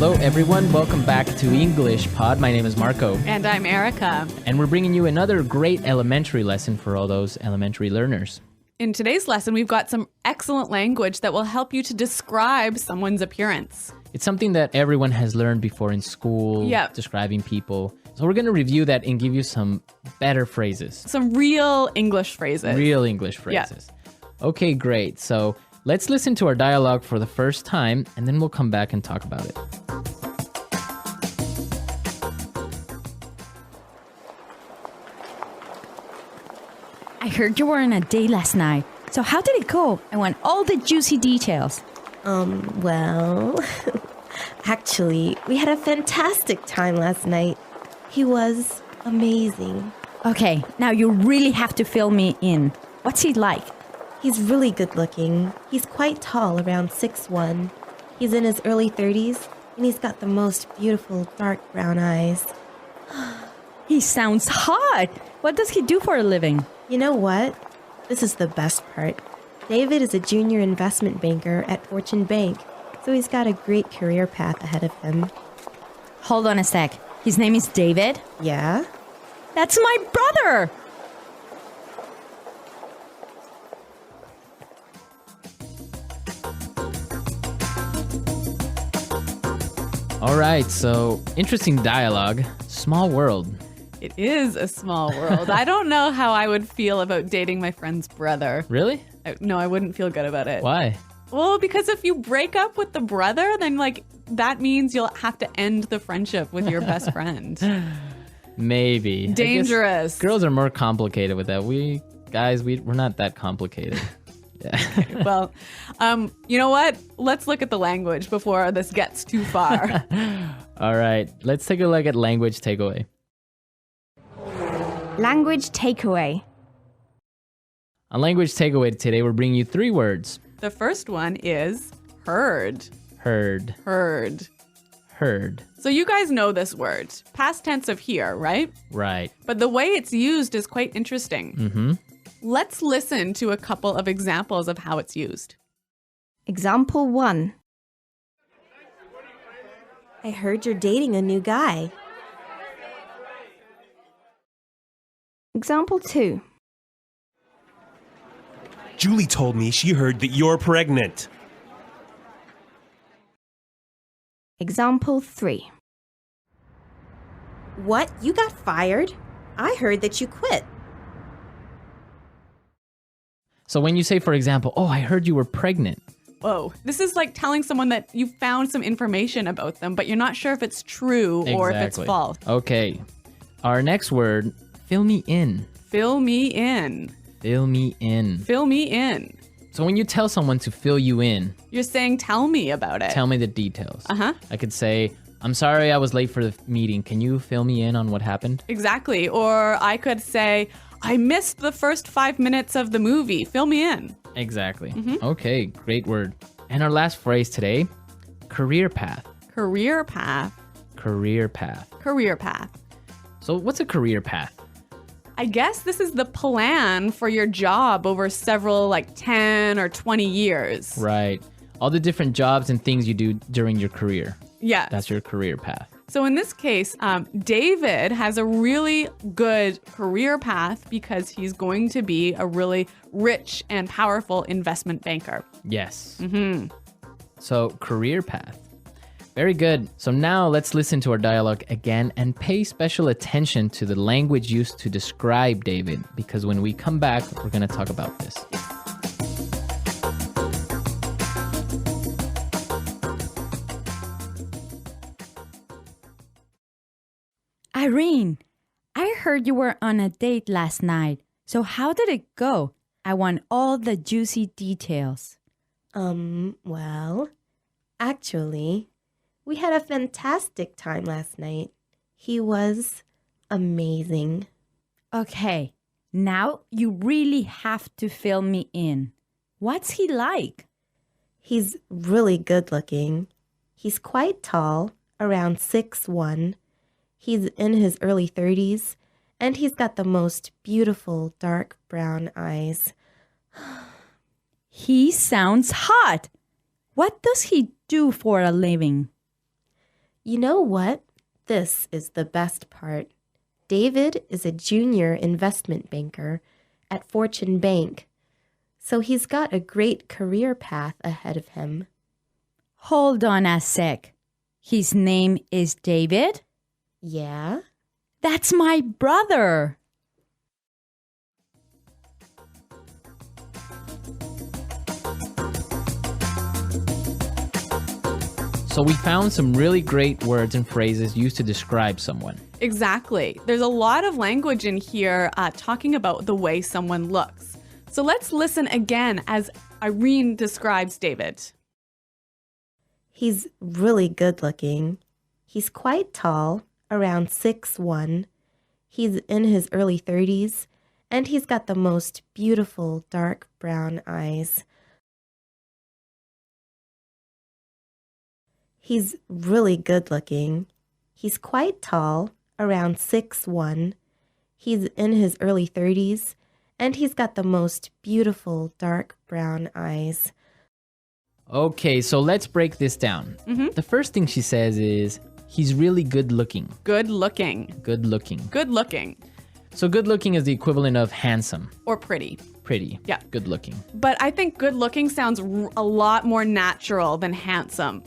Hello, everyone. Welcome back to English Pod. My name is Marco. And I'm Erica. And we're bringing you another great elementary lesson for all those elementary learners. In today's lesson, we've got some excellent language that will help you to describe someone's appearance. It's something that everyone has learned before in school, describing people. So we're going to review that and give you some better phrases. Some real English phrases. Real English phrases. Yeah. Okay, great. So let's listen to our dialogue for the first time, and then we'll come back and talk about it. I heard you were on a date last night. So how did it go? I want all the juicy details. Well, actually, we had a fantastic time last night. He was amazing. Okay, now you really have to fill me in. What's he like? He's really good looking. He's quite tall, around 6'1". He's in his early 30s, and he's got the most beautiful dark brown eyes. He sounds hot. What does he do for a living? You know what? This is the best part. David is a junior investment banker at Fortune Bank, so he's got a great career path ahead of him. Hold on a sec. His name is David? Yeah? That's my brother! All right, so interesting dialogue. Small world. It is a small world. I don't know how I would feel about dating my friend's brother. Really? No, I wouldn't feel good about it. Why? Well, because if you break up with the brother, then that means you'll have to end the friendship with your best friend. Maybe. Dangerous. Girls are more complicated with that. We're not that complicated. Yeah. Okay, well, you know what? Let's look at the language before this gets too far. All right, let's take a look at language takeaway. Language takeaway. On language takeaway today, we're bringing you 3 words. The first one is heard. Heard. Heard. Heard. So you guys know this word. Past tense of hear, right? Right. But the way it's used is quite interesting. Mm-hmm. Let's listen to a couple of examples of how it's used. Example 1. I heard you're dating a new guy. Example 2. Julie told me she heard that you're pregnant. Example 3. What? You got fired? I heard that you quit. So when you say, for example, oh, I heard you were pregnant. Whoa. This is like telling someone that you found some information about them, but you're not sure if it's true or if it's false. Okay. Our next word, fill me in. Fill me in. Fill me in. Fill me in. So when you tell someone to fill you in, you're saying, tell me about it. Tell me the details. Uh-huh. I could say, I'm sorry I was late for the meeting. Can you fill me in on what happened? Exactly. Or I could say, I missed the first 5 minutes of the movie. Fill me in. Exactly. Mm-hmm. Okay, great word. And our last phrase today, career path. Career path. Career path. Career path. So what's a career path? I guess this is the plan for your job over several 10 or 20 years. Right. All the different jobs and things you do during your career. Yeah. That's your career path. So in this case, David has a really good career path because he's going to be a really rich and powerful investment banker. Yes. Mm-hmm. So career path. Very good. So now let's listen to our dialogue again and pay special attention to the language used to describe David, because when we come back, we're going to talk about this. Irene, I heard you were on a date last night. So how did it go? I want all the juicy details. Well, actually, we had a fantastic time last night. He was amazing. Okay, now you really have to fill me in. What's he like? He's really good looking. He's quite tall, around 6'1". He's in his early 30s, and he's got the most beautiful dark brown eyes. He sounds hot. What does he do for a living? You know what? This is the best part. David is a junior investment banker at Fortune Bank, so he's got a great career path ahead of him. Hold on a sec. His name is David? Yeah? That's my brother. So we found some really great words and phrases used to describe someone. Exactly. There's a lot of language in here talking about the way someone looks. So let's listen again as Irene describes David. He's really good looking. He's quite tall, around 6'1". He's in his early 30s, and he's got the most beautiful dark brown eyes. He's really good looking. He's quite tall, around 6'1". He's in his early 30s, and he's got the most beautiful dark brown eyes. Okay, so let's break this down. The first thing she says is, he's really good looking. Good looking. Good looking. Good looking. So good looking is the equivalent of handsome. Or pretty. Pretty. Yeah. Good looking. But I think good looking sounds a lot more natural than handsome.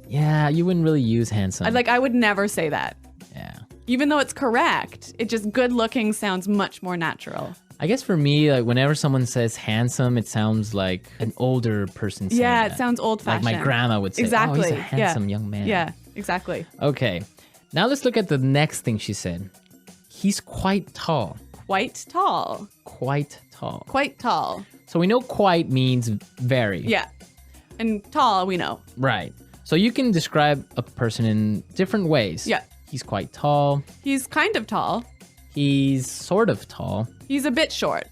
Yeah, you wouldn't really use handsome. I would never say that. Yeah. Even though it's correct, it just good looking sounds much more natural. I guess for me, like whenever someone says handsome, it sounds like an older person saying Yeah, that. it sounds old Like fashioned. my grandma would say, Exactly. oh, he's a handsome young man. Yeah, exactly. Okay. Now let's look at the next thing she said. He's quite tall. Quite tall. Quite tall. Quite tall. So we know quite means very. Yeah. And tall, we know. Right. So you can describe a person in different ways. Yeah. He's quite tall. He's kind of tall. He's sort of tall. He's a bit short.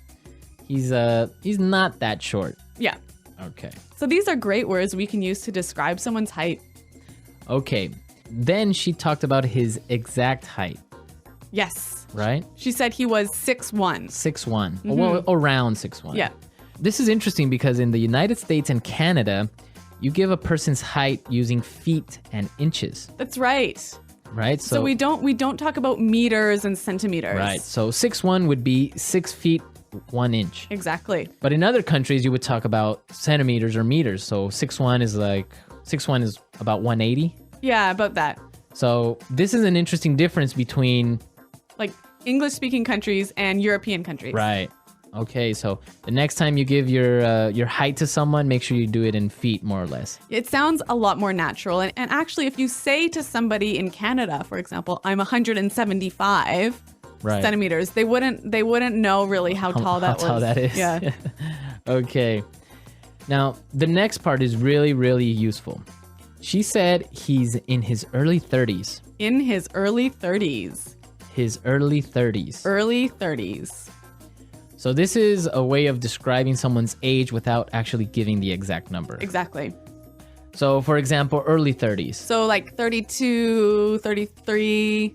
He's not that short. Yeah. Okay. So these are great words we can use to describe someone's height. Okay. Then she talked about his exact height, Yes. right? She said he was 6'1". 6'1". Well, around 6'1". Yeah. This is interesting because in the United States and Canada, you give a person's height using feet and inches, That's right. right? So we don't talk about meters and centimeters. Right. So 6'1" would be 6 feet 1 inch. Exactly. But in other countries, you would talk about centimeters or meters. So 6'1" is about 180. Yeah, about that. So this is an interesting difference between Like English speaking countries and European countries. right. Okay, so the next time you give your height to someone, make sure you do it in feet, more or less. It sounds a lot more natural. And actually, if you say to somebody in Canada, for example, I'm 175 Right. centimeters, they wouldn't know really how tall that was. How tall that is. Yeah. Okay. Now, the next part is really, really useful. She said he's in his early 30s. In his early 30s. His early 30s. Early 30s. So this is a way of describing someone's age without actually giving the exact number. Exactly. So, for example, early 30s. So like 32, 33,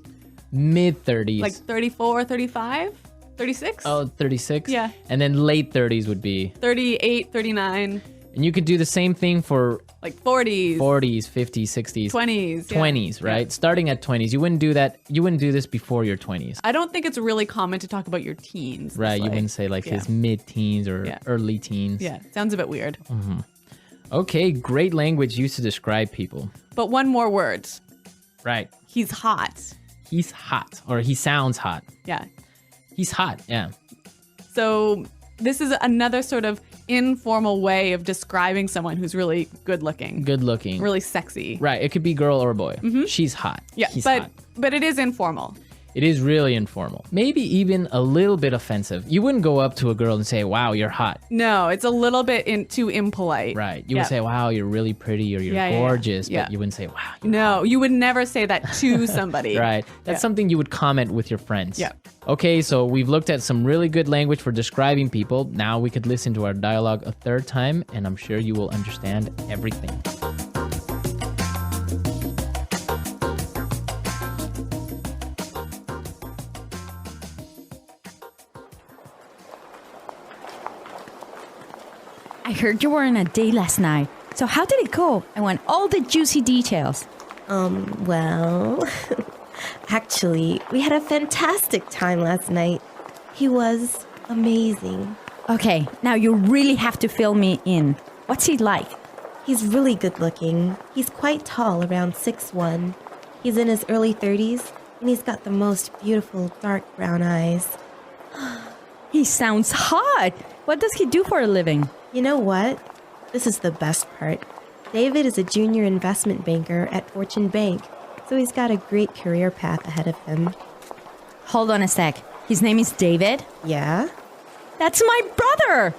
Mid 30s. like 34, 35, 36? Oh, 36? Yeah. And then late 30s would be. 38, 39, And you could do the same thing for like 40s, 40s, 50s, 60s. 20s. yeah. 20s, right? Yeah. Starting at 20s. You wouldn't do that. You wouldn't do this before your 20s. I don't think it's really common to talk about your teens. Right. this You way. wouldn't say like Yeah. his mid-teens or Yeah. early teens. Yeah, sounds a bit weird. Okay, great language used to describe people. But one more word. Right. He's hot. He's hot, or he sounds hot. Yeah. He's hot, yeah. So this is another sort of informal way of describing someone who's really good looking, Good looking. really sexy. Right, it could be girl or boy. She's hot. Yeah, He's but hot. but it is informal. It is really informal. Maybe even a little bit offensive. You wouldn't go up to a girl and say, wow, you're hot. No, it's a little bit too impolite. Right. You Yeah. would say, wow, you're really pretty or you're Yeah, yeah, yeah. gorgeous. Yeah. But you wouldn't say, wow, you're No, you would never say that to somebody. Right. That's Yeah. something you would comment with your friends. Yeah. Okay, so we've looked at some really good language for describing people. Now we could listen to our dialogue a third time, and I'm sure you will understand everything. I heard you were on a date last night. So how did it go? I want all the juicy details. Well, actually, we had a fantastic time last night. He was amazing. Okay, now you really have to fill me in. What's he like? He's really good looking. He's quite tall, around 6'1". He's in his early 30s, and he's got the most beautiful dark brown eyes. He sounds hot. What does he do for a living? You know what? This is the best part. David is a junior investment banker at Fortune Bank, so he's got a great career path ahead of him. Hold on a sec. His name is David? Yeah? That's my brother!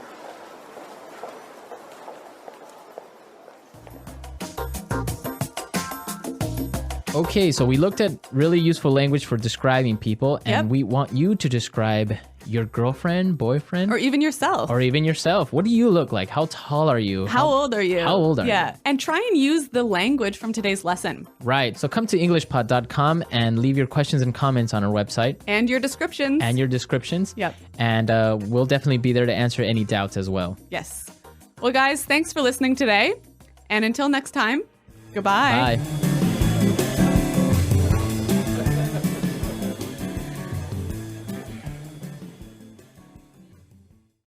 Okay, so we looked at really useful language for describing people, and Yep. we want you to describe your girlfriend, boyfriend, Or even yourself. or even yourself. What do you look like? How tall are you? How old are you? How old are you? Yeah. And try and use the language from today's lesson Right. So come to englishpod.com and leave your questions and comments on our website and your descriptions. and your descriptions. Yep. And we'll definitely be there to answer any doubts as well. Yes. Well, guys, thanks for listening today. And until next time, goodbye. Bye.